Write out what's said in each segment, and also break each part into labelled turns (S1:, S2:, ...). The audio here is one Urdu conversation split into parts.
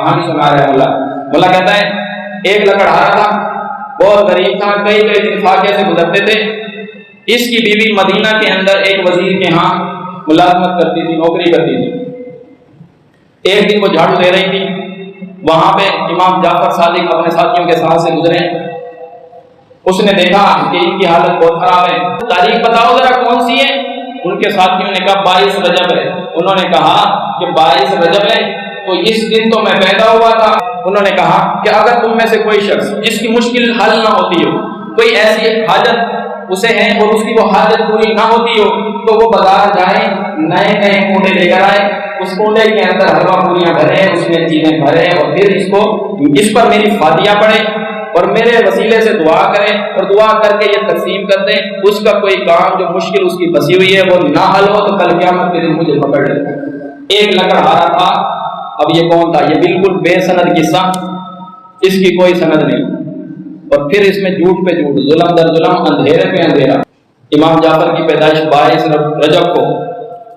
S1: کہانی سنا رہے ہیں مولا کہتا ہے ایک لکڑہارا تھا، بہت غریب تھا، کئی دن فاقے سے گزرتے تھے۔ اس کی بیوی مدینہ کے اندر ایک وزیر کے ہاں ملازمت کرتی تھی، نوکری کرتی تھی۔ ایک دن وہ جھاڑو دے رہی تھی، وہاں پہ امام جعفر صادق اپنے ساتھیوں کے ساتھ سے گزرے۔ اس نے دیکھا کہ ان کی حالت بہت خراب ہے، تاریخ بتاؤ ذرا کون سی ہے؟ ان کے ساتھیوں نے کہا 22 رجب ہے۔ انہوں نے کہا کہ 22 رجب ہے تو اس دن تو میں پیدا ہوا تھا۔ انہوں نے کہا کہ اگر تم میں سے کوئی شخص جس کی مشکل حل نہ ہوتی ہو، کوئی ایسی حاجت اسے ہے اور اس کی وہ حاجت پوری نہ ہوتی ہو، تو وہ بازار جائے، نئے کونڈے لے کر آئے، اس کونڈے کے اندر حلوہ پوریاں بھرے، اس میں چیزیں بھرے، اور پھر اس پر میری فاتحہ پڑھے اور میرے وسیلے سے دعا کریں، اور دعا کر کے یہ تقسیم کر دیں۔ اس کا کوئی کام جو مشکل اس کی پھنسی ہوئی ہے وہ نہ حل ہو تو کل قیامت کے دن مجھے پکڑ لے۔ ایک لکڑہارا تھا۔ اب یہ کون تھا؟ یہ بالکل بے سند قصہ، اس کی کوئی سند نہیں، اور پھر اس میں جھوٹ پہ جھوٹ، ظلم در ظلم، اندھیرے پہ اندھیرا۔ امام جعفر کی پیدائش 22 رجب کو،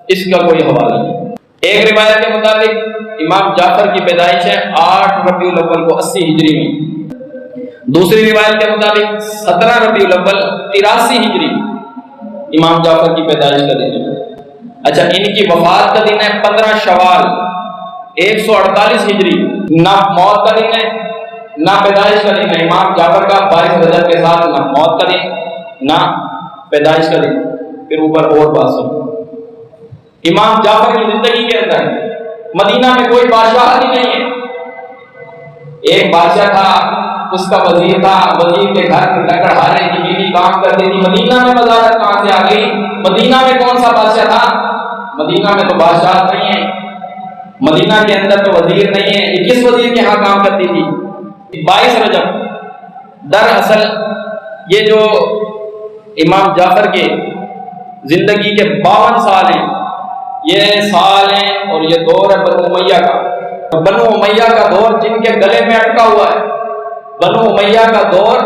S1: اس کا کوئی حوالہ نہیں۔ ایک روایت کے مطابق امام جعفر کی پیدائش ہے 8 ربیع الاول کو 80 ہجری میں۔ دوسری روایت کے مطابق 17 ربیع الاول 83 ہجری امام جعفر کی پیدائش کا دن ہے۔ اچھا، ان کی وفات کا دن ہے 15 شوال 148 ہجری۔ نہ موت کا دن ہے نہ پیدائش کا دن ہے امام جعفر کا 22 رجب کے ساتھ، نہ موت کا دن نہ پیدائش کا دن۔ پھر اوپر اور بات سنو، امام جعفر کی زندگی کے اندر مدینہ میں کوئی بادشاہ ہی نہیں ہے۔ ایک بادشاہ تھا، اس کا وزیر تھا، وزیر کے گھر لکڑہارے کی بیوی کام کرتی تھی۔ مدینہ میں وزارت کہاں سے آ گئی؟ مدینہ میں کون سا بادشاہ تھا؟ مدینہ میں تو بادشاہ نہیں ہے، مدینہ کے اندر تو وزیر نہیں ہے۔ یہ کس وزیر کے ہاں کام کرتی تھی؟ 22 رجب۔ دراصل یہ جو امام جعفر کے زندگی کے 52 سال ہیں، یہ سال ہیں اور یہ دور ہے بنو امیہ کا۔ بنو امیہ کا دور جن کے گلے میں اٹکا ہوا ہے، بنو امیہ کا دور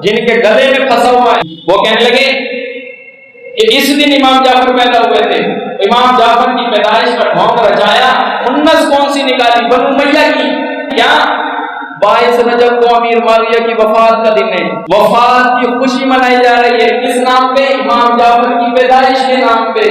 S1: جن کے گلے میں پھنسا ہوا ہے۔ وہ کہنے لگے کہ اس دن امام جعفر پیدا ہوئے تھے، امام جعفر کی پیدائش کا ڈھونگ رچایا، 19 کون سی نکالی؟ بنو امیہ کی۔ کیا 22 رجب کو امیر معاویہ کی وفات کا دن ہے، وفات کی خوشی منائی جا رہی ہے، کس نام پہ؟ امام جعفر کی پیدائش کے نام پہ۔